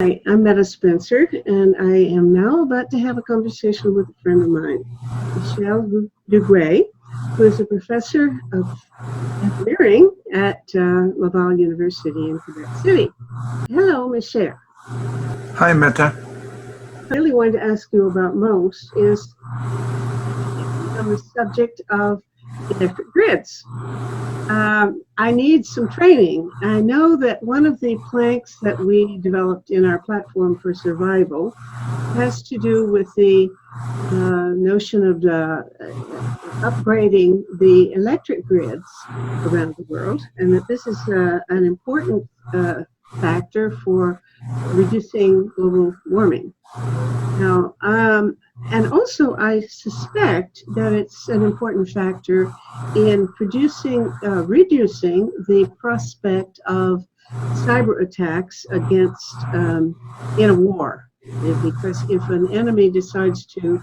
Hi, I'm Metta Spencer, and I am now about to have a conversation with a friend of mine, Michel Duguay, who is a professor of engineering at Laval University in Quebec City. Hello, Michel. Hi, Metta. I really wanted to ask you about most is on the subject of electric grids. I need some training. I know that one of the planks that we developed in our platform for survival has to do with the notion of upgrading the electric grids around the world, and that this is an important factor for reducing global warming. Now, and also I suspect that it's an important factor in reducing the prospect of cyber attacks against in a war. Because if an enemy decides to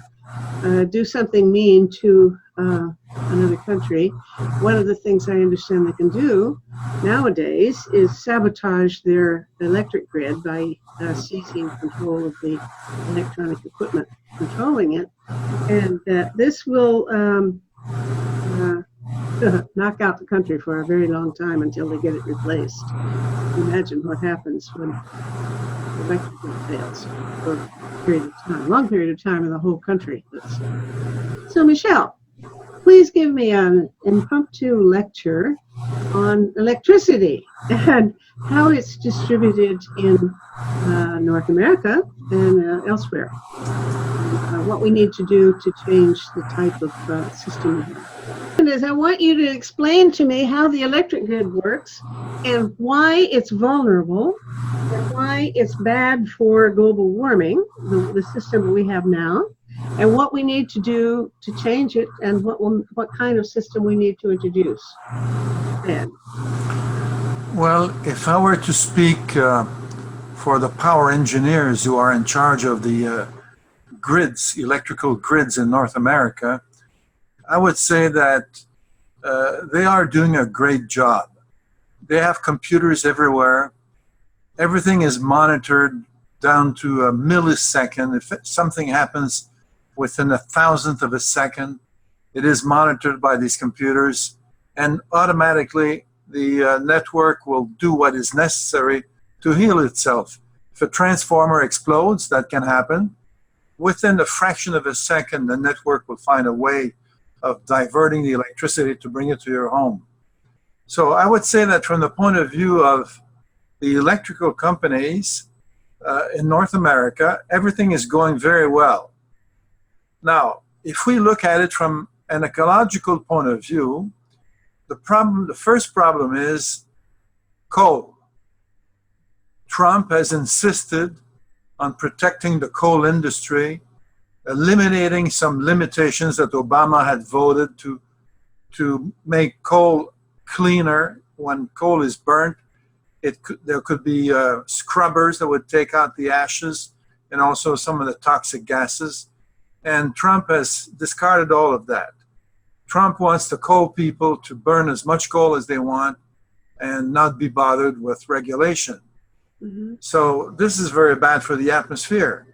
do something mean to another country, one of the things I understand they can do nowadays is sabotage their electric grid by seizing control of the electronic equipment controlling it, and that this will knock out the country for a very long time until they get it replaced. Imagine what happens when the electric grid fails for a period of time, long period of time in the whole country. So, Michel, please give me an impromptu lecture on electricity and how it's distributed in North America and elsewhere. What we need to do to change the type of system we have. And I want you to explain to me how the electric grid works and why it's vulnerable and why it's bad for global warming, the system we have now, and what we need to do to change it, and what kind of system we need to introduce. And Well, if I were to speak for the power engineers who are in charge of the grids, electrical grids in North America, I would say that they are doing a great job. They have computers everywhere. Everything is monitored down to a millisecond. If something happens within a thousandth of a second, it is monitored by these computers, and automatically the network will do what is necessary to heal itself. If a transformer explodes, that can happen. Within a fraction of a second, the network will find a way of diverting the electricity to bring it to your home. So I would say that from the point of view of the electrical companies in North America, everything is going very well. Now, if we look at it from an ecological point of view, the first problem is coal. Trump has insisted on protecting the coal industry, eliminating some limitations that Obama had voted to make coal cleaner. When coal is burnt, there could be scrubbers that would take out the ashes and also some of the toxic gases. And Trump has discarded all of that. Trump wants the coal people to burn as much coal as they want and not be bothered with regulation. Mm-hmm. So this is very bad for the atmosphere.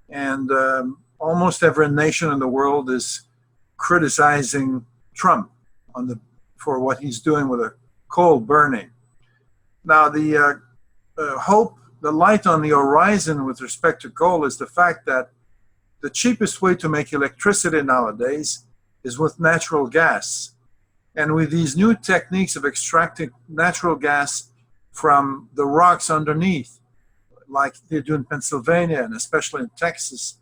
And almost every nation in the world is criticizing Trump for what he's doing with the coal burning. Now, the light on the horizon with respect to coal is the fact that the cheapest way to make electricity nowadays is with natural gas. And with these new techniques of extracting natural gas from the rocks underneath, like they do in Pennsylvania and especially in Texas,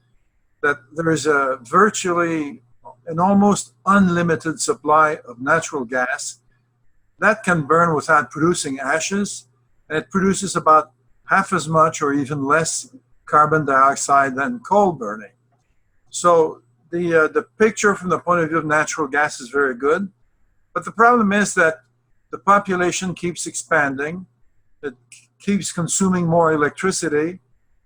that there is virtually an almost unlimited supply of natural gas that can burn without producing ashes, and it produces about half as much or even less carbon dioxide than coal burning. So the picture from the point of view of natural gas is very good, but the problem is that the population keeps expanding, it keeps consuming more electricity,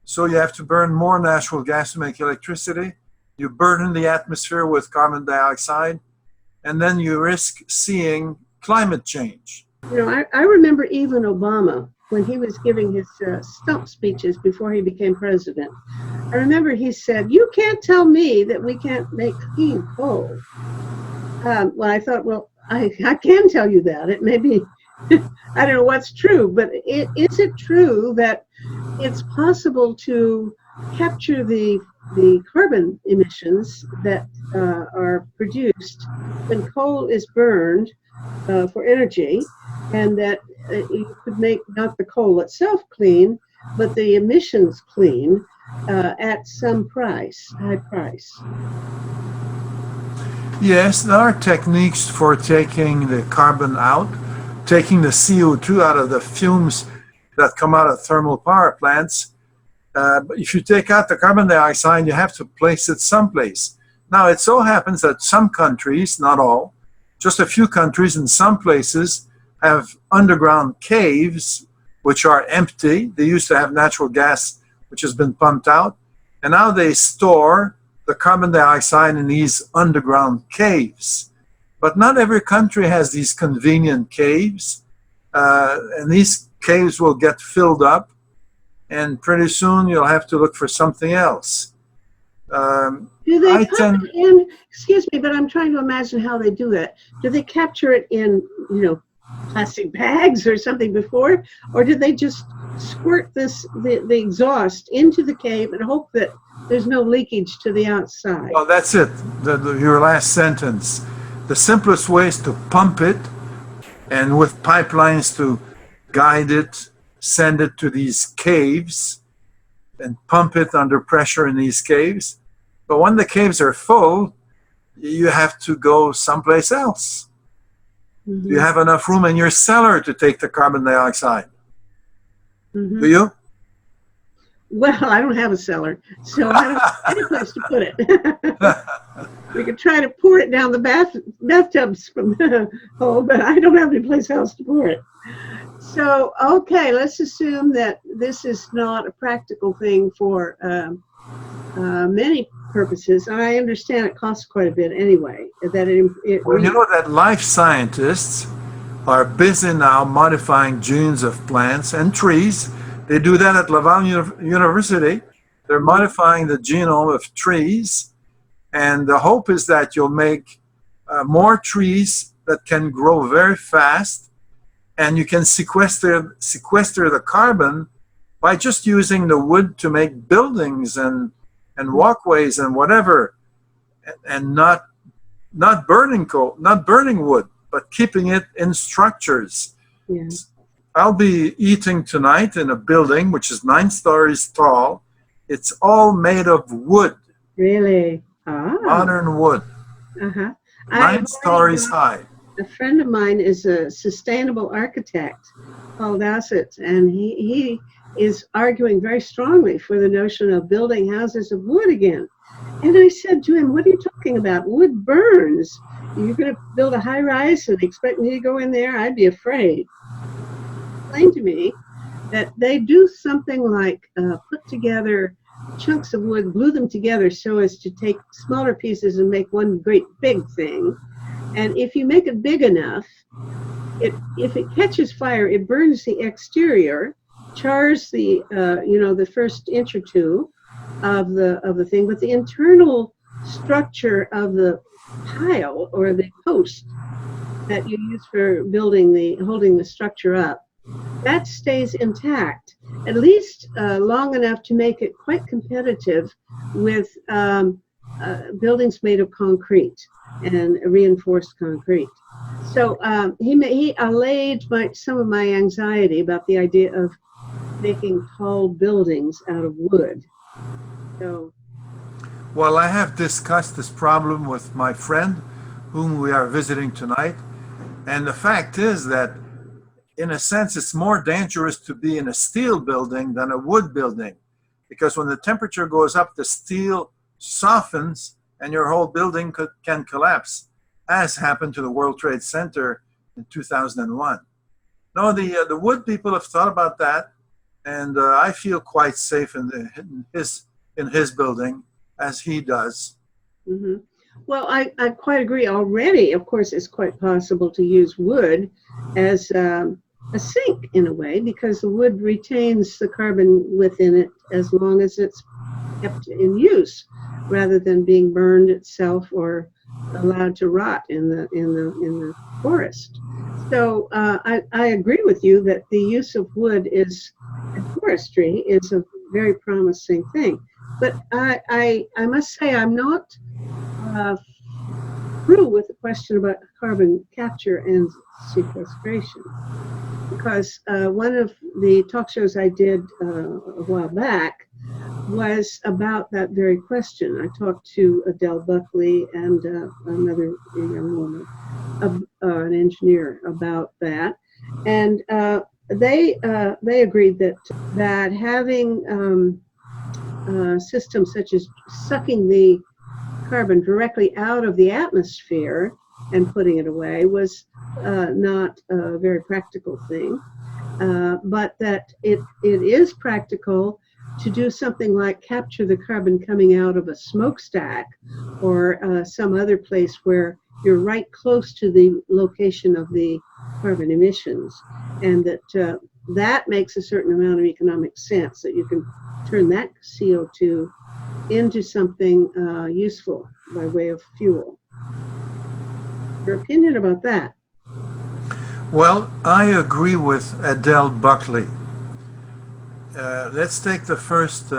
so you have to burn more natural gas to make electricity. You burden the atmosphere with carbon dioxide, and then you risk seeing climate change. You know, I remember even Obama when he was giving his stump speeches before he became president. I remember he said, "You can't tell me that we can't make clean coal." Well, I thought, well, I can tell you that. It may be, I don't know what's true, but is it true that it's possible to capture the carbon emissions that are produced when coal is burned for energy, and that you could make not the coal itself clean, but the emissions clean at some price, high price? Yes, there are techniques for taking the carbon out, taking the CO2 out of the fumes that come out of thermal power plants. But if you take out the carbon dioxide, you have to place it someplace. Now, it so happens that some countries, not all, just a few countries in some places have underground caves which are empty. They used to have natural gas which has been pumped out, and now they store the carbon dioxide in these underground caves. But not every country has these convenient caves, and these caves will get filled up, and pretty soon you'll have to look for something else. Do they pump it in? Excuse me, but I'm trying to imagine how they do that. Do they capture it in, plastic bags or something before, or do they just squirt the exhaust into the cave and hope that there's no leakage to the outside? Well, that's it. Your last sentence. The simplest way is to pump it, and with pipelines to guide it, send it to these caves, and pump it under pressure in these caves. But when the caves are full, you have to go someplace else. Mm-hmm. You have enough room in your cellar to take the carbon dioxide. Mm-hmm. Do you? Well, I don't have a cellar, so I don't have any place to put it. We could try to pour it down the bathtubs from the hole, but I don't have any place else to pour it. So, okay, let's assume that this is not a practical thing for many purposes, and I understand it costs quite a bit anyway. Well, you know that life scientists are busy now modifying genes of plants and trees. They do that at Laval University. They're modifying the genome of trees, and the hope is that you'll make more trees that can grow very fast, and you can sequester the carbon by just using the wood to make buildings and walkways and whatever, and not burning coal, not burning wood, but keeping it in structures. Yes. I'll be eating tonight in a building which is 9 stories tall. It's all made of wood. Really? Ah. Modern wood. Uh-huh. 9 stories high. A friend of mine is a sustainable architect called Assets, and he is arguing very strongly for the notion of building houses of wood again. And I said to him, "What are you talking about? Wood burns. You're going to build a high rise and expect me to go in there? I'd be afraid." Explained to me that they do something like put together chunks of wood, glue them together so as to take smaller pieces and make one great big thing. And if you make it big enough, if it catches fire, it burns the exterior, chars the the first inch or two of the thing, but the internal structure of the pile or the post that you use for holding the structure up, that stays intact, at least long enough to make it quite competitive with buildings made of concrete and reinforced concrete. So he allayed some of my anxiety about the idea of making tall buildings out of wood. So, well, I have discussed this problem with my friend whom we are visiting tonight, and the fact is that in a sense it's more dangerous to be in a steel building than a wood building, because when the temperature goes up, the steel softens and your whole building can collapse, as happened to the World Trade Center in 2001. No, the wood people have thought about that, and I feel quite safe in his building as he does. mm-hmm. Well, I quite agree. Already, of course, it's quite possible to use wood as a sink in a way, because the wood retains the carbon within it as long as it's kept in use, rather than being burned itself or allowed to rot in the forest. So I agree with you that the use of wood in forestry is a very promising thing. But I must say I'm not uh, through with the question about carbon capture and sequestration, because one of the talk shows I did a while back was about that very question. I talked to Adele Buckley and another young woman, an engineer, about that, and they agreed that having systems such as sucking the carbon directly out of the atmosphere and putting it away was not a very practical thing, but that it is practical to do something like capture the carbon coming out of a smokestack or some other place where you're right close to the location of the carbon emissions, and that makes a certain amount of economic sense, that you can turn that CO2 into something useful by way of fuel. Your opinion about that? Well, I agree with Adele Buckley. Let's take the first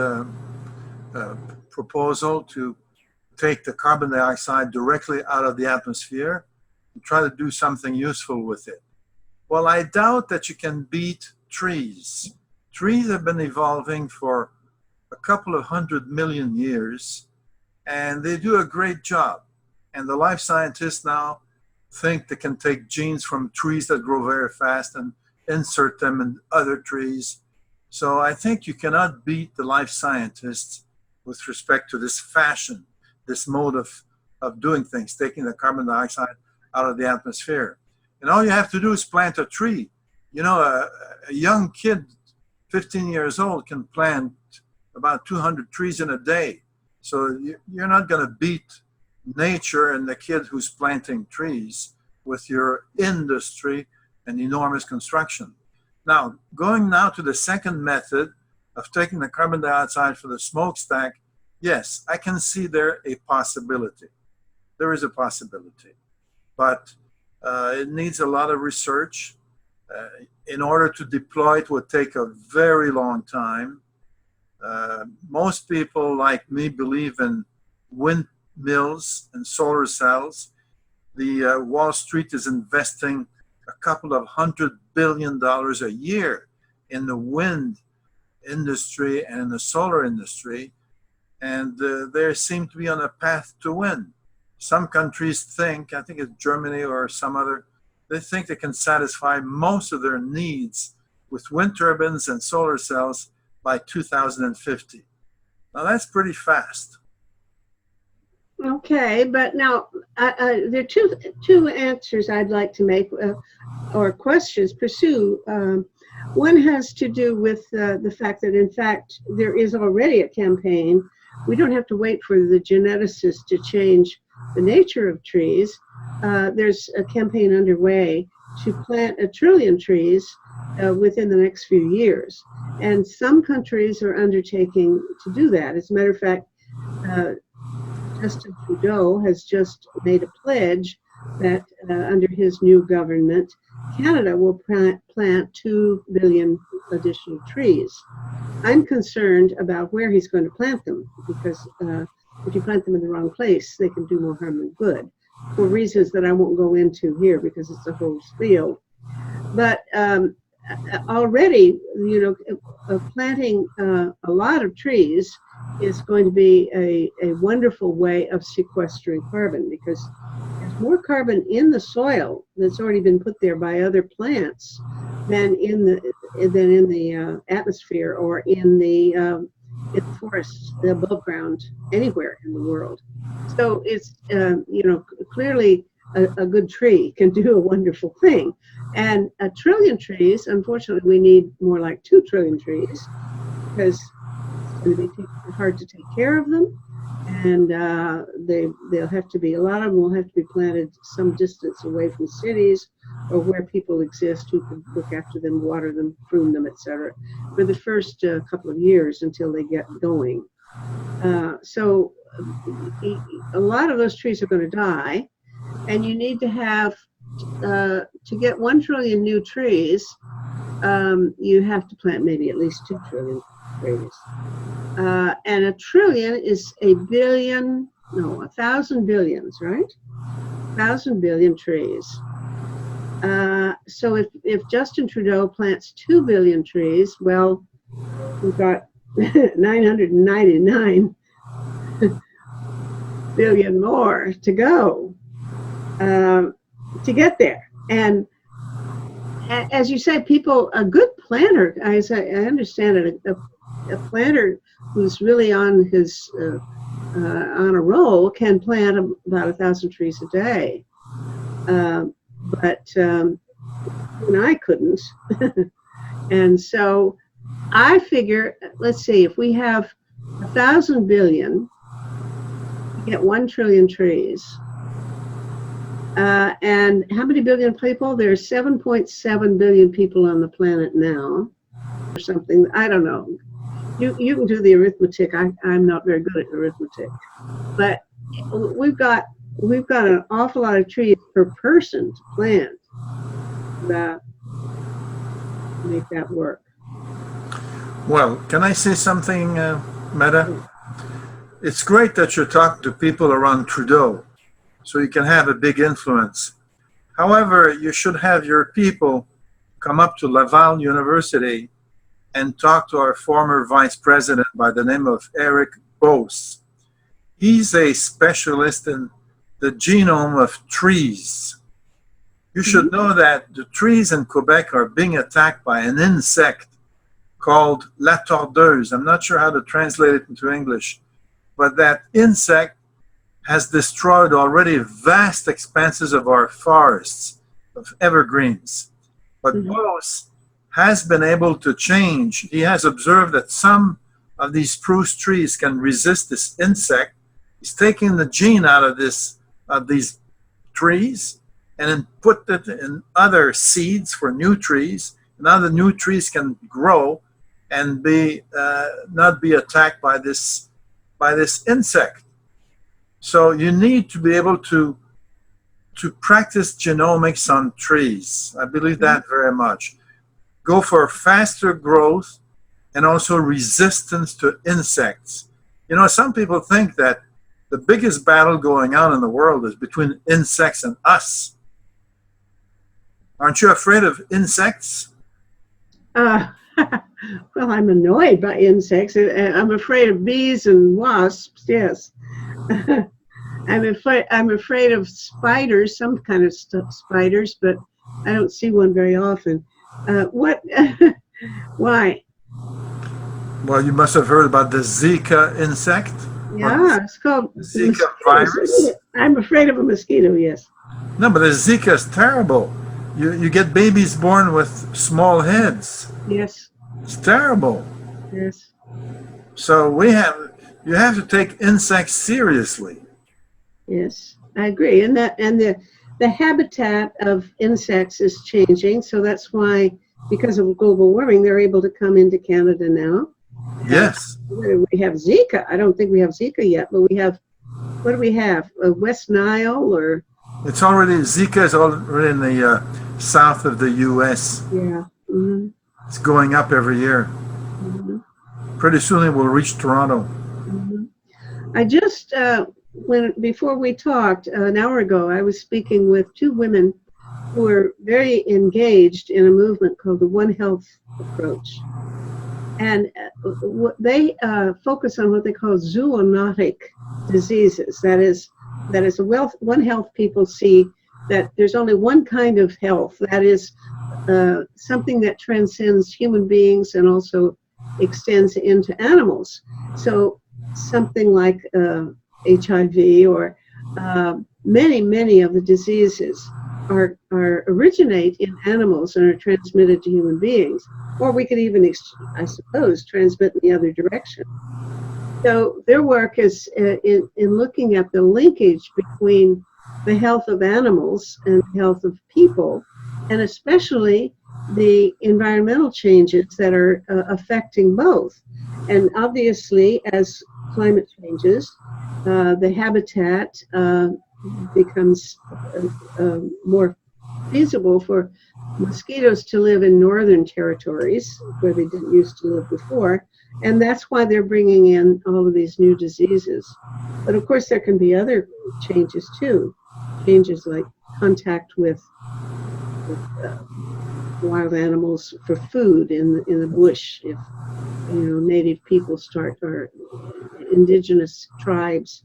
proposal to take the carbon dioxide directly out of the atmosphere and try to do something useful with it. Well, I doubt that you can beat trees. Trees have been evolving for a couple of 100 million years, and they do a great job. And the life scientists now think they can take genes from trees that grow very fast and insert them in other trees. So I think you cannot beat the life scientists with respect to this fashion, this mode of doing things, taking the carbon dioxide out of the atmosphere. And all you have to do is plant a tree. You know, a young kid, 15 years old, can plant about 200 trees in a day. So you're not going to beat nature and the kid who's planting trees with your industry and enormous construction. Now, going now to the second method of taking the carbon dioxide from the smokestack, yes, I can see there a possibility. There is a possibility, but it needs a lot of research. In order to deploy it would take a very long time. Most people like me believe in windmills and solar cells. The Wall Street is investing a couple of $100 billion a year in the wind industry and in the solar industry, and they seem to be on a path to win. Some countries think, I think it's Germany or some other, they think they can satisfy most of their needs with wind turbines and solar cells by 2050. Now that's pretty fast. Okay, but now there are two answers I'd like to make, or questions pursue. One has to do with the fact that, in fact, there is already a campaign. We don't have to wait for the geneticists to change the nature of trees. There's a campaign underway to plant 1 trillion trees within the next few years. And some countries are undertaking to do that. As a matter of fact, Justin Trudeau has just made a pledge that under his new government, Canada will plant 2 billion additional trees. I'm concerned about where he's going to plant them, because if you plant them in the wrong place, they can do more harm than good, for reasons that I won't go into here because it's a whole spiel. But already, you know, planting a lot of trees is going to be a wonderful way of sequestering carbon, because there's more carbon in the soil that's already been put there by other plants than in the atmosphere or in the forests, the above ground, anywhere in the world. So it's you know, clearly a good tree can do a wonderful thing. And 1 trillion trees, unfortunately, we need more like 2 trillion trees, because it's going to be hard to take care of them. And they'll have to be, a lot of them will have to be planted some distance away from cities or where people exist who can look after them, water them, prune them, etc., for the first couple of years until they get going. So a lot of those trees are going to die, and you need to have, to get 1 trillion new trees, you have to plant maybe at least 2 trillion trees. And a trillion is a billion, no, 1,000 billions, right? 1,000 billion trees. So if Justin Trudeau plants 2 billion trees, well, we've got 999 billion more to go to get there. And as you say, people, a good planter, I understand it, a planter who's really on his on a roll can plant about 1,000 trees a day. But I couldn't. And so I figure, let's see, if we have 1,000 billion, we get 1 trillion trees. And how many billion people? There's 7.7 billion people on the planet now, or something. I don't know. You can do the arithmetic. I'm not very good at arithmetic, but we've got an awful lot of trees per person to plant to make that work. Well, can I say something, Metta? It's great that you're talking to people around Trudeau, so you can have a big influence. However, you should have your people come up to Laval University and talk to our former vice president by the name of Eric Bose. He's a specialist in the genome of trees. You should know that the trees in Quebec are being attacked by an insect called la tordeuse. I'm not sure how to translate it into English, but that insect has destroyed already vast expanses of our forests, of evergreens. But Bose has been able to change. He has observed that some of these spruce trees can resist this insect. He's taken the gene out of these trees and then put it in other seeds for new trees. Now the new trees can grow and be not be attacked by this insect. So you need to be able to practice genomics on trees. I believe that very much. Go for faster growth and also resistance to insects. You know, some people think that the biggest battle going on in the world is between insects and us. Aren't you afraid of insects? Well, I'm annoyed by insects. I'm afraid of bees and wasps, yes. I'm afraid of spiders, some kind of spiders, but I don't see one very often. Why? Well, you must have heard about the Zika insect. Yeah, it's called Zika virus. I'm afraid of a mosquito, yes. No, but the Zika is terrible. You get babies born with small heads. Yes. It's terrible. Yes. So you have to take insects seriously. Yes, I agree. And the habitat of insects is changing, so that's why, because of global warming, they're able to come into Canada now. Yes. We have Zika. I don't think we have Zika yet, but we have, what do we have? West Nile or? It's already, Zika is already in the south of the U.S. Yeah. Mm-hmm. It's going up every year. Mm-hmm. Pretty soon it will reach Toronto. Mm-hmm. I just, before we talked an hour ago, I was speaking with 2 women who are very engaged in a movement called the One Health approach. And they focus on what they call zoonotic diseases. That is One Health people see that there's only one kind of health. That is something that transcends human beings and also extends into animals. So something like HIV or many of the diseases originate in animals and are transmitted to human beings, or we could even, I suppose, transmit in the other direction. So their work is in looking at the linkage between the health of animals and the health of people, and especially the environmental changes that are affecting both. And obviously, as climate changes, the habitat becomes more feasible for mosquitoes to live in northern territories where they didn't used to live before. And that's why they're bringing in all of these new diseases. But of course, there can be other changes too. Changes like contact with wild animals for food in the bush. If native people start, or indigenous tribes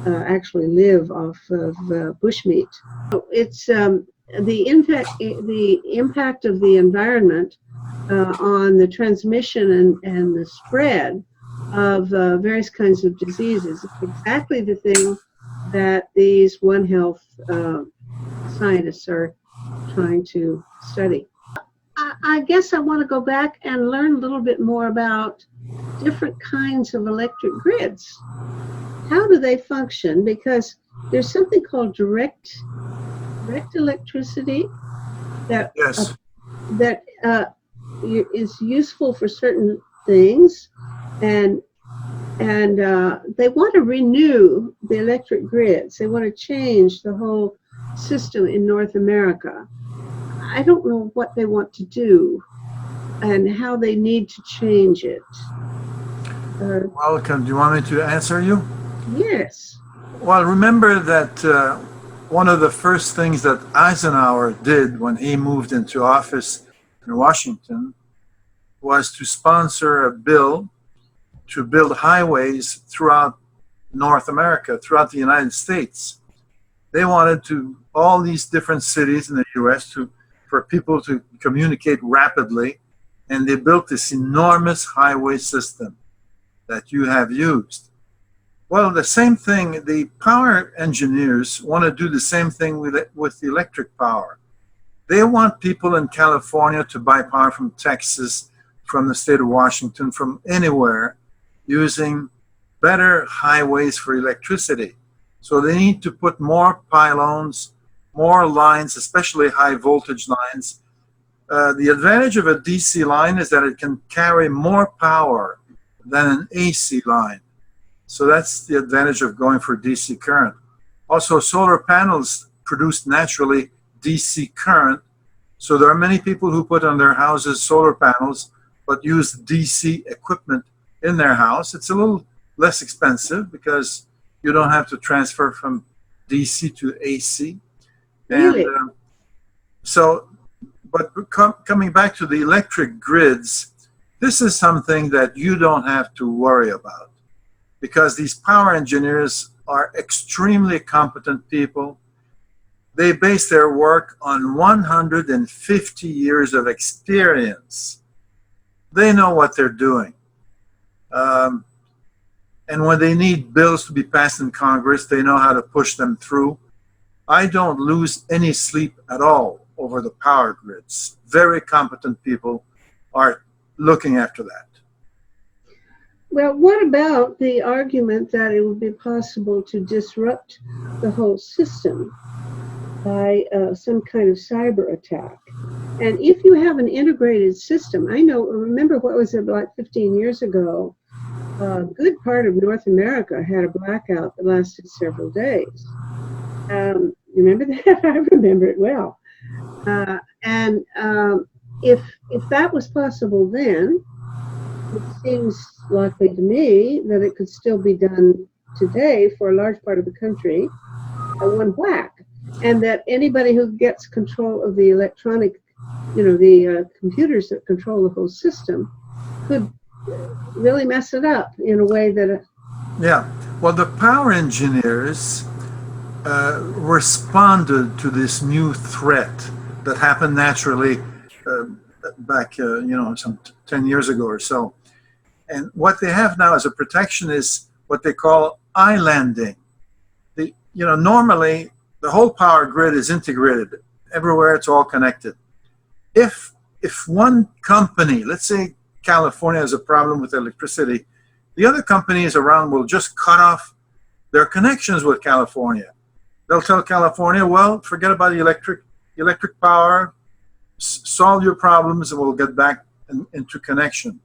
actually live off of bushmeat. So it's the impact of the environment on the transmission and the spread of various kinds of diseases. Exactly the thing that these One Health scientists are trying to study. I guess I want to go back and learn a little bit more about different kinds of electric grids. How do they function? Because there's something called direct electricity that Yes. that is useful for certain things, and they want to renew the electric grids. They want to change the whole system in North America. I don't know what they want to do and how they need to change it. Welcome. Do you want me to answer you? Yes. Well, remember that one of the first things that Eisenhower did when he moved into office in Washington was to sponsor a bill to build highways throughout North America, throughout the United States. They wanted all these different cities in the US for people to communicate rapidly, and they built this enormous highway system that you have used. Well, the same thing, the power engineers want to do the same thing with the electric power. They want people in California to buy power from Texas, from the state of Washington, from anywhere, using better highways for electricity. So they need to put more pylons, more lines, especially high voltage lines. The advantage of a DC line is that it can carry more power than an AC line. So that's the advantage of going for DC current. Also, solar panels produce naturally DC current. So there are many people who put on their houses solar panels, but use DC equipment in their house. It's a little less expensive because you don't have to transfer from DC to AC. Really? And but coming back to the electric grids, this is something that you don't have to worry about because these power engineers are extremely competent people. They base their work on 150 years of experience. They know what they're doing. And when they need bills to be passed in Congress, they know how to push them through. I don't lose any sleep at all over the power grids. Very competent people are looking after that. Well, what about the argument that it would be possible to disrupt the whole system by some kind of cyber attack? And if you have an integrated system, remember what was it, about 15 years ago, a good part of North America had a blackout that lasted several days. You remember that? I remember it well. And if that was possible then, it seems likely to me that it could still be done today for a large part of the country at one whack. And that anybody who gets control of the electronic, the computers that control the whole system could really mess it up in a way that... Yeah. Well, the power engineers responded to this new threat that happened naturally back, some 10 years ago or so. And what they have now as a protection is what they call islanding. Normally the whole power grid is integrated. Everywhere it's all connected. If one company, let's say California has a problem with electricity, the other companies around will just cut off their connections with California. They'll tell California, well, forget about the electric power. solve your problems and we'll get back into connection.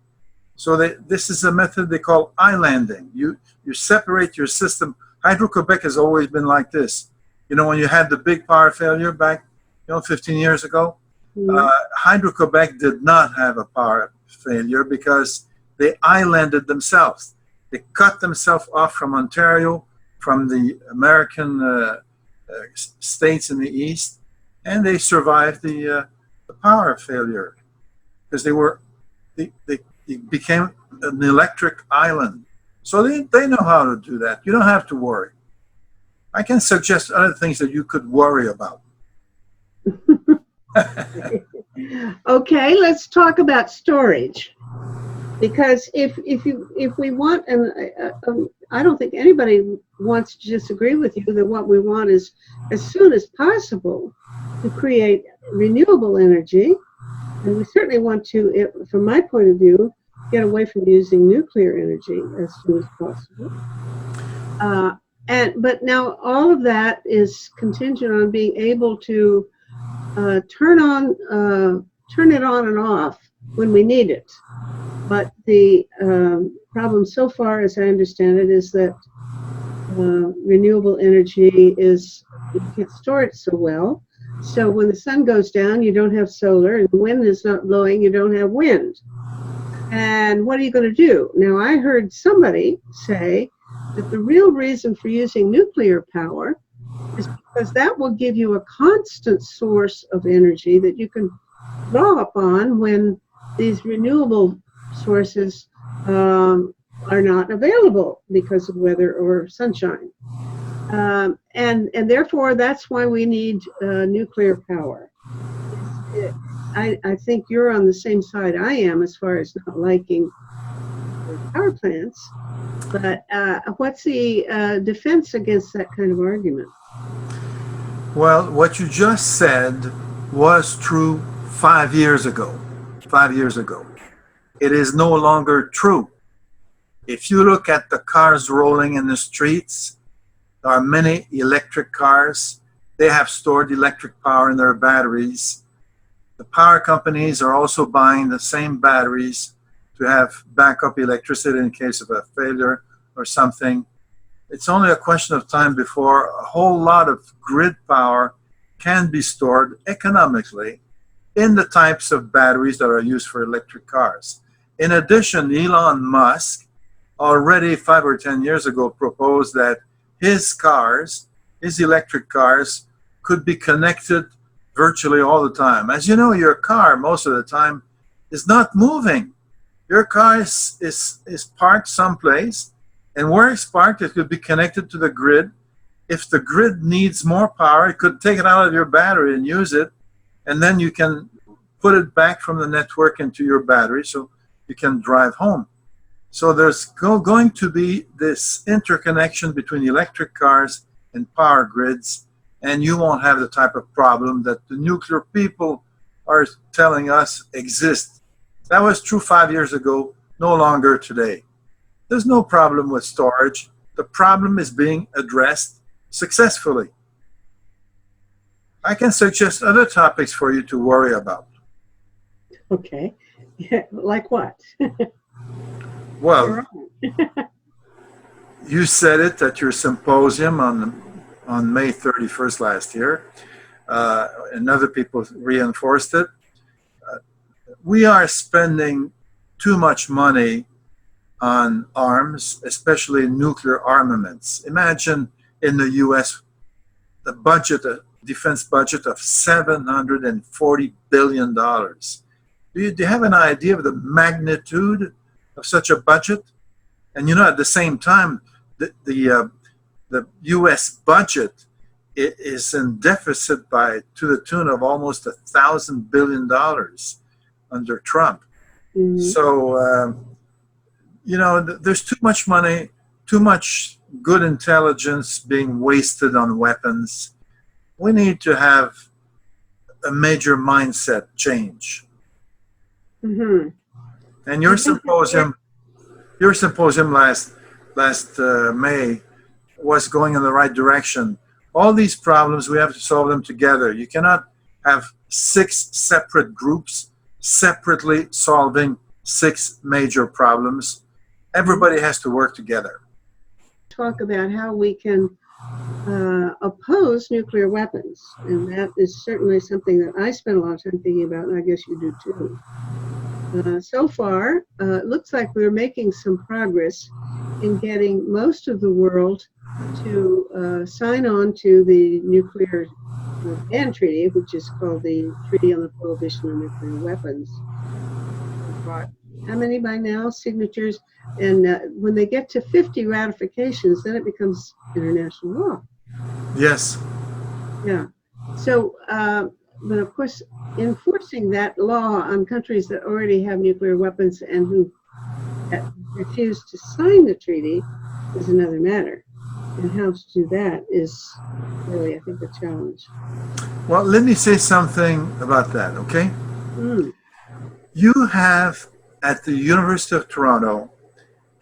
So this is a method they call islanding. You separate your system. Hydro-Quebec has always been like this. You know, when you had the big power failure back, 15 years ago, Hydro-Quebec did not have a power failure because they islanded themselves. They cut themselves off from Ontario, from the American states in the east, and they survived the power failure because they became an electric island. So they know how to do that. You don't have to worry. I can suggest other things that you could worry about. Okay, let's talk about storage. Because if we want, and I don't think anybody wants to disagree with you that what we want is as soon as possible to create renewable energy, and we certainly want to, from my point of view, get away from using nuclear energy as soon as possible. But now all of that is contingent on being able to turn it on and off when we need it. But the problem so far, as I understand it, is that renewable energy you can't store it so well. So when the sun goes down, you don't have solar, and the wind is not blowing, you don't have wind. And what are you going to do? Now, I heard somebody say that the real reason for using nuclear power is because that will give you a constant source of energy that you can draw upon when these renewable sources are not available because of weather or sunshine. And therefore, that's why we need nuclear power. I think you're on the same side I am as far as not liking power plants. But what's the defense against that kind of argument? Well, what you just said was true 5 years ago. 5 years ago. It is no longer true. If you look at the cars rolling in the streets, there are many electric cars. They have stored electric power in their batteries. The power companies are also buying the same batteries to have backup electricity in case of a failure or something. It's only a question of time before a whole lot of grid power can be stored economically in the types of batteries that are used for electric cars. In addition, Elon Musk already 5 or 10 years ago proposed that his electric cars, could be connected virtually all the time. As you know, your car most of the time is not moving. Your car is parked someplace, and where it's parked, it could be connected to the grid. If the grid needs more power, it could take it out of your battery and use it, and then you can put it back from the network into your battery so you can drive home. So there's going to be this interconnection between electric cars and power grids, and you won't have the type of problem that the nuclear people are telling us exists. That was true 5 years ago, no longer today. There's no problem with storage. The problem is being addressed successfully. I can suggest other topics for you to worry about. Okay. Yeah, like what? Well, you said it at your symposium on May 31st last year, and other people reinforced it. We are spending too much money on arms, especially nuclear armaments. Imagine in the U.S. the defense budget of $740 billion. Do you have an idea of the magnitude of such a budget? And at the same time, the U.S. budget is in deficit to the tune of almost $1,000 billion under Trump. Mm-hmm. So, there's too much money, too much good intelligence being wasted on weapons. We need to have a major mindset change. Mm-hmm. And your symposium last May was going in the right direction. All these problems, we have to solve them together. You cannot have 6 separate groups, separately solving 6 major problems. Everybody has to work together. Talk about how we can oppose nuclear weapons, and that is certainly something that I spend a lot of time thinking about, and I guess you do too. So far, it looks like we're making some progress in getting most of the world to sign on to the nuclear ban treaty, which is called the Treaty on the Prohibition of Nuclear Weapons. How many by now signatures? And when they get to 50 ratifications, then it becomes international law. Yes. Yeah. So, but of course, enforcing that law on countries that already have nuclear weapons and who refuse to sign the treaty is another matter. And how to do that is really, I think, a challenge. Well, let me say something about that, okay? You have at the University of Toronto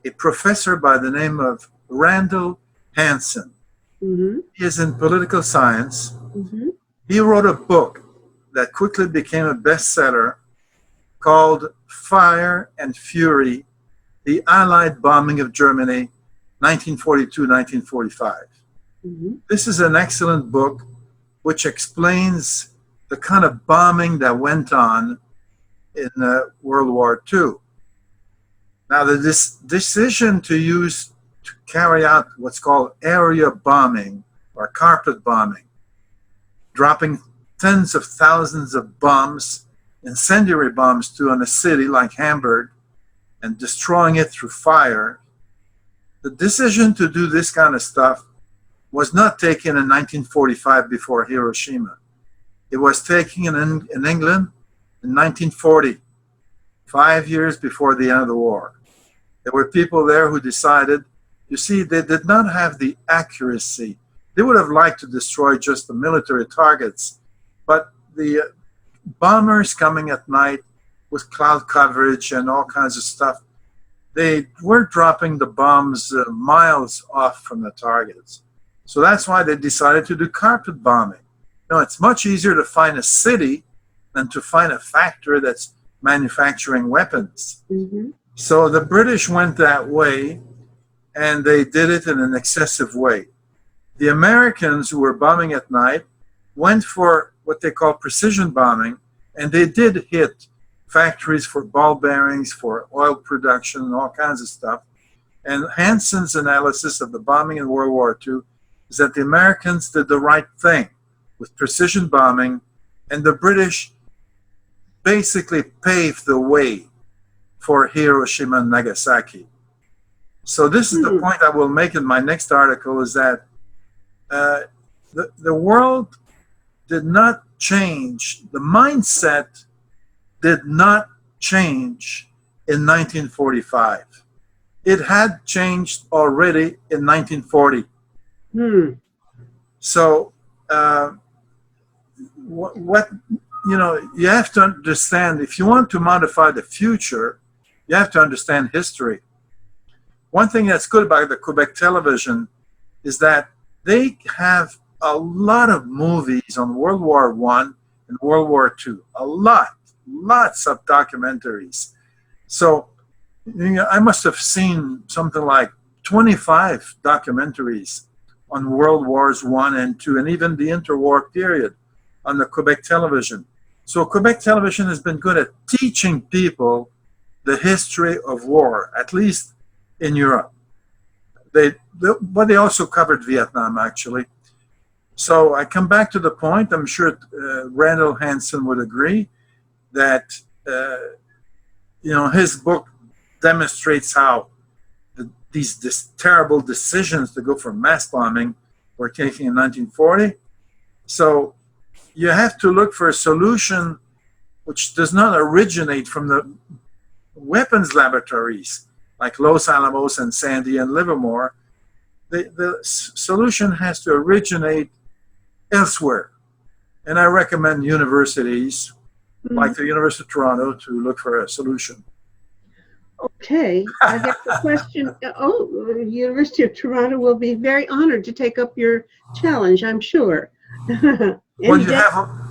a professor by the name of Randall Hansen. He is in political science. He wrote a book that quickly became a bestseller called Fire and Fury, The Allied Bombing of Germany, 1942-1945. This is an excellent book which explains the kind of bombing that went on in World War II. Now, this decision to carry out what's called area bombing or carpet bombing, dropping tens of thousands of bombs, incendiary bombs too, on a city like Hamburg and destroying it through fire. The decision to do this kind of stuff was not taken in 1945 before Hiroshima. It was taken in England in 1940, 5 years before the end of the war. There were people there who decided, you see, they did not have the accuracy. They would have liked to destroy just the military targets, but the bombers coming at night with cloud coverage and all kinds of stuff, they were dropping the bombs miles off from the targets. So that's why they decided to do carpet bombing. You know, it's much easier to find a city than to find a factory that's manufacturing weapons. So the British went that way, and they did it in an excessive way. The Americans, who were bombing at night, went for what they call precision bombing, and they did hit factories for ball bearings, for oil production, and all kinds of stuff. And Hansen's analysis of the bombing in World War II is that the Americans did the right thing with precision bombing, and the British basically paved the way for Hiroshima and Nagasaki. So this is the point I will make in my next article, is that the world did not change. The mindset did not change in 1945. It had changed already in 1940. So what you know, you have to understand, if you want to modify the future, you have to understand history. One thing that's good about the Quebec television is that they have a lot of movies on World War I and World War II. Lots of documentaries. So I must have seen something like 25 documentaries on World Wars I and II, and even the interwar period on the Quebec television. So Quebec television has been good at teaching people the history of war, at least in Europe. But they also covered Vietnam, actually. So I come back to the point, I'm sure Randall Hansen would agree, that his book demonstrates how these terrible decisions to go for mass bombing were taken in 1940. So you have to look for a solution which does not originate from the weapons laboratories like Los Alamos and Sandy and Livermore. The solution has to originate elsewhere. And I recommend universities like the University of Toronto to look for a solution. Okay, I get the question. The University of Toronto will be very honored to take up your challenge, I'm sure. Well, In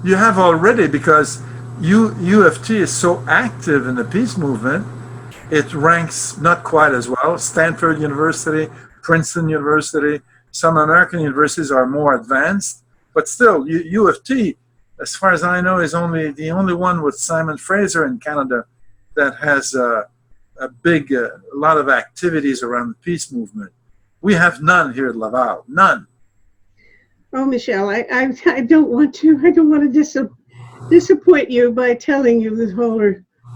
you have already, because UFT is so active in the peace movement. It ranks not quite as well. Stanford University, Princeton University, some American universities are more advanced, but still, UFT, as far as I know, is only the only one with Simon Fraser in Canada that has a big, a lot of activities around the peace movement. We have none here at Laval, none. Oh, Michelle, I don't want to disappoint you by telling you the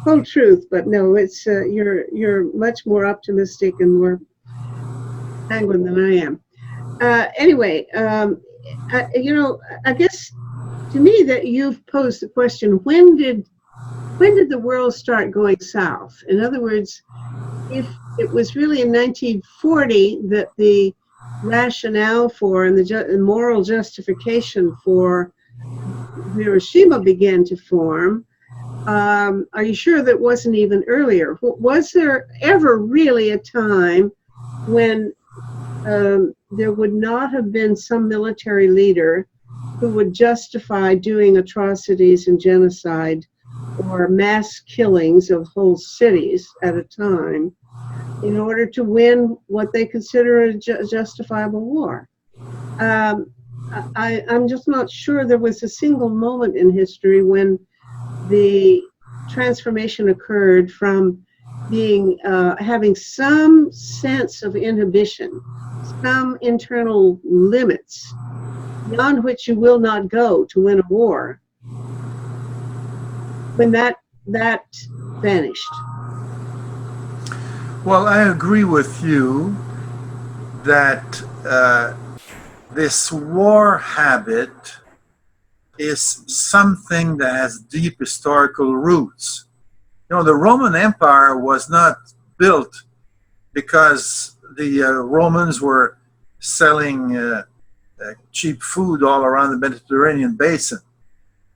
whole truth, but no, it's you're much more optimistic and more sanguine than I am. Anyway, I guess to me that you've posed the question: when did the world start going south? In other words, if it was really in 1940 that the rationale for and the moral justification for Hiroshima began to form, are you sure that wasn't even earlier? Was there ever really a time when there would not have been some military leader who would justify doing atrocities and genocide or mass killings of whole cities at a time in order to win what they consider a justifiable war? I'm just not sure there was a single moment in history when the transformation occurred from being having some sense of inhibition, some internal limits beyond which you will not go to win a war, when that vanished. Well, I agree with you that this war habit is something that has deep historical roots. You know, the Roman Empire was not built because the Romans were selling cheap food all around the Mediterranean basin.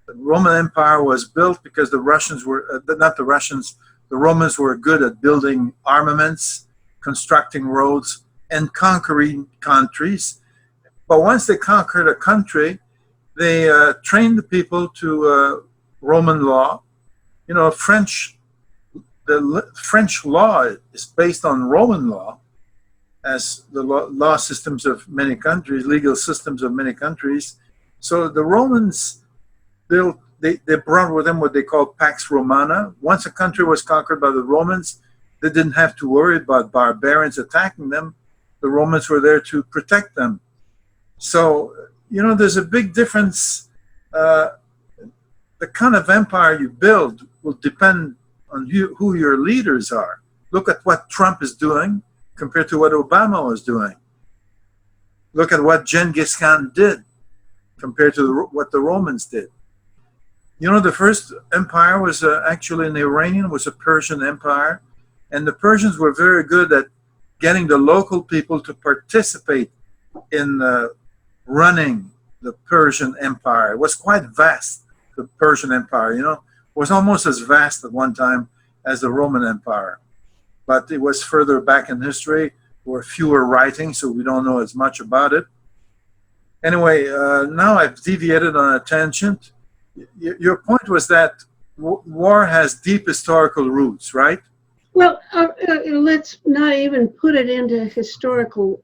The Roman Empire was built because the Russians were, not the Russians, the Romans were good at building armaments, constructing roads, and conquering countries. But once they conquered a country, they trained the people to Roman law. You know, the French law is based on Roman law, as the law systems of many countries, legal systems of many countries. So the Romans they brought with them what they call Pax Romana. Once a country was conquered by the Romans, they didn't have to worry about barbarians attacking them. The Romans were there to protect them. So, you know, there's a big difference. The kind of empire you build will depend on who your leaders are. Look at what Trump is doing compared to what Obama was doing. Look at what Genghis Khan did compared to what the Romans did. You know, the first empire was actually an Iranian, was a Persian empire. And the Persians were very good at getting the local people to participate in running the Persian Empire. It was quite vast, the Persian Empire, you know. It was almost as vast at one time as the Roman Empire. But it was further back in history. There were fewer writings, so we don't know as much about it. Anyway, now I've deviated on a tangent. Your point was that war has deep historical roots, right? Well, let's not even put it into historical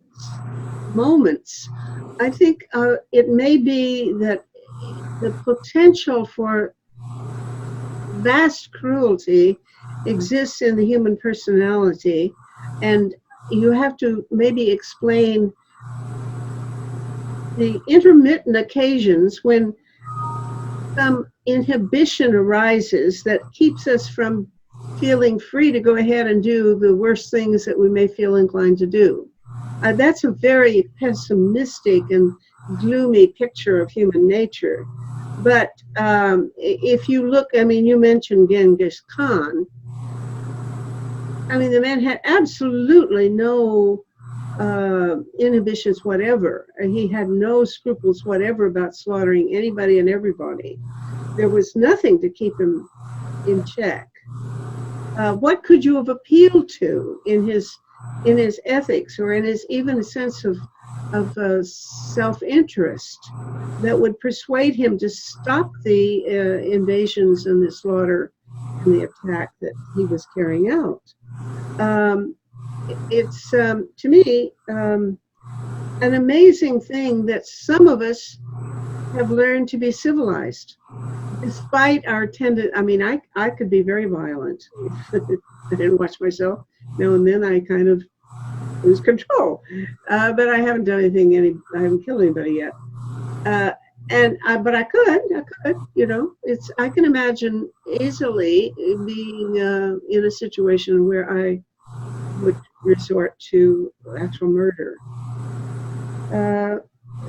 moments. I think it may be that the potential for vast cruelty exists in the human personality, and you have to maybe explain the intermittent occasions when some inhibition arises that keeps us from feeling free to go ahead and do the worst things that we may feel inclined to do. That's a very pessimistic and gloomy picture of human nature. But if you look, I mean, you mentioned Genghis Khan. I mean, the man had absolutely no inhibitions whatever. He had no scruples whatever about slaughtering anybody and everybody. There was nothing to keep him in check. What could you have appealed to in his ethics, or in his even a sense of self-interest that would persuade him to stop the invasions and the slaughter and the attack that he was carrying out. It's to me an amazing thing that some of us have learned to be civilized, despite our tendency. I mean, I could be very violent. I didn't watch myself. Now and then I kind of lose control, but I haven't done anything. I haven't killed anybody yet. But I could, you know. I can imagine easily being in a situation where I would resort to actual murder.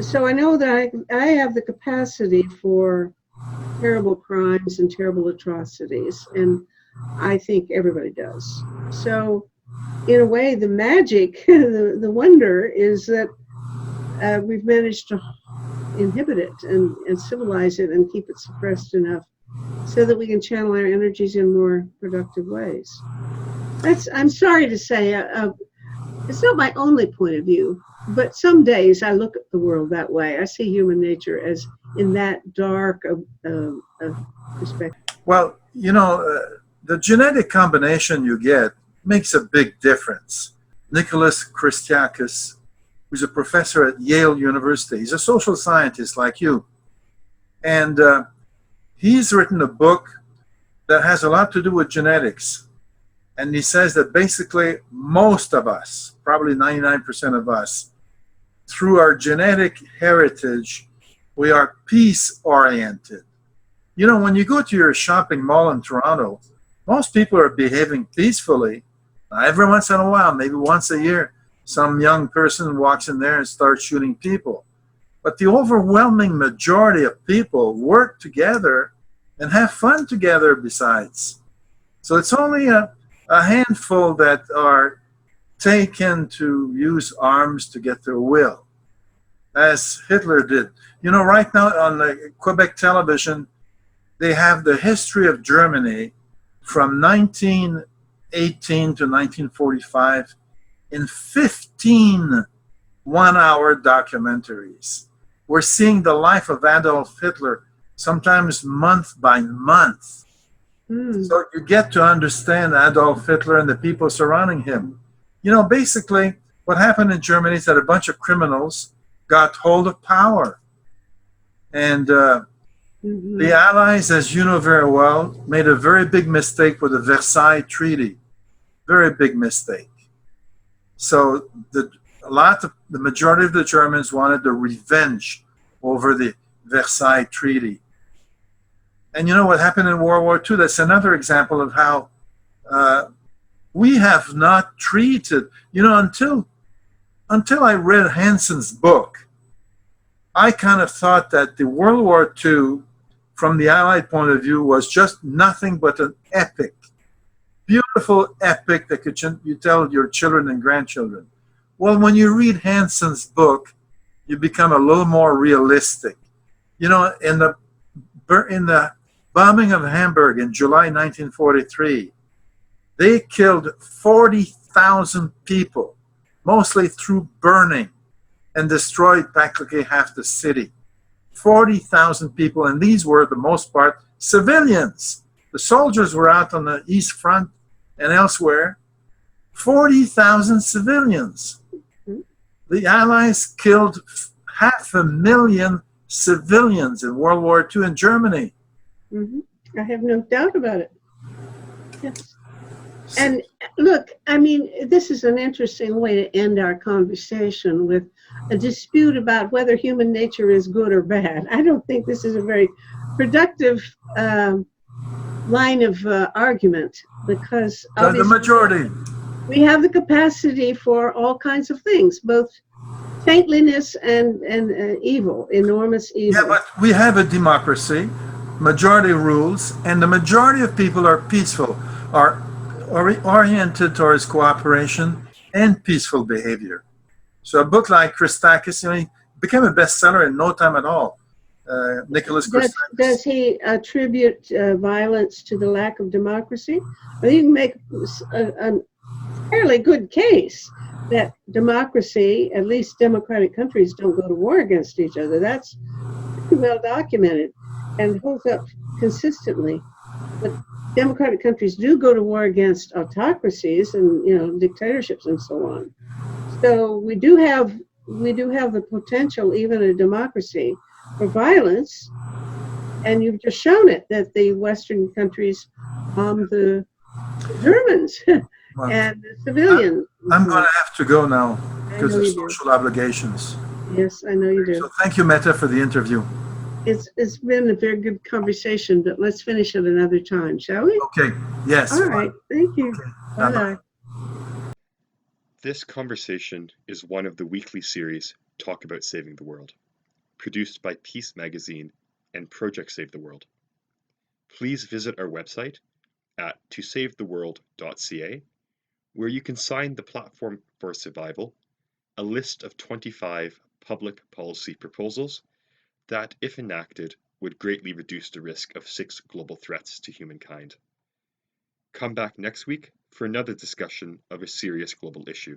So I know that I have the capacity for terrible crimes and terrible atrocities, and I think everybody does. So, in a way, the magic, the wonder is that we've managed to inhibit it and civilize it and keep it suppressed enough so that we can channel our energies in more productive ways. I'm sorry to say, it's not my only point of view, but some days I look at the world that way. I see human nature as in that dark perspective. Well, you know, the genetic combination you get makes a big difference. Nicholas Christakis, who's a professor at Yale University, he's a social scientist like you. And he's written a book that has a lot to do with genetics. And he says that basically most of us, probably 99% of us, through our genetic heritage, we are peace-oriented. You know, when you go to your shopping mall in Toronto, most people are behaving peacefully. Every once in a while, maybe once a year, some young person walks in there and starts shooting people. But the overwhelming majority of people work together and have fun together besides. So it's only a handful that are taken to use arms to get their will, as Hitler did. You know, right now on the Quebec television, they have the history of Germany from 1918 to 1945 in 15 one-hour documentaries. We're seeing the life of Adolf Hitler, sometimes month by month. So you get to understand Adolf Hitler and the people surrounding him. You know, basically, what happened in Germany is that a bunch of criminals got hold of power. And the Allies, as you know very well, made a very big mistake with the Versailles Treaty. Very big mistake. So the majority of the Germans wanted the revenge over the Versailles Treaty. And you know what happened in World War II? That's another example of how we have not treated, you know, until I read Hanson's book, I kind of thought that the World War II, from the Allied point of view, was just nothing but an epic, beautiful epic that you tell your children and grandchildren. Well, when you read Hanson's book, you become a little more realistic. You know, in the bombing of Hamburg in July 1943, they killed 40,000 people, mostly through burning, and destroyed practically half the city. 40,000 people, and these were, the most part, civilians. The soldiers were out on the East Front and elsewhere. 40,000 civilians. The Allies killed 500,000 civilians in World War II in Germany. I have no doubt about it. Yes. And look, I mean, this is an interesting way to end our conversation with a dispute about whether human nature is good or bad. I don't think this is a very productive line of argument, because the majority. We have the capacity for all kinds of things, both saintliness and evil, enormous evil. Yeah, but we have a democracy, majority rules, and the majority of people are peaceful, are oriented towards cooperation and peaceful behavior. So a book like Christakis, you know, he became a bestseller in no time at all. Nicholas Christakis. Does he attribute violence to the lack of democracy? I think you can make fairly good case that democracy, at least democratic countries, don't go to war against each other. That's pretty well documented and holds up consistently. But democratic countries do go to war against autocracies and dictatorships and so on. So we do have the potential, even in a democracy, for violence, and you've just shown it that the Western countries bombed the Germans Well, and the civilians. I'm going to have to go now I because know of you do. social obligations. Yes, I know you So do. thank you, Metta, for the interview. It's been a very good conversation, but let's finish it another time, shall we? Okay. Yes. All right. Thank you. Okay. Bye Bye-bye. bye. This conversation is one of the weekly series Talk About Saving the World, produced by Peace Magazine and Project Save the World. Please visit our website at tosavetheworld.ca, where you can sign the Platform for Survival, a list of 25 public policy proposals that, if enacted, would greatly reduce the risk of 6 global threats to humankind. Come back next week for another discussion of a serious global issue.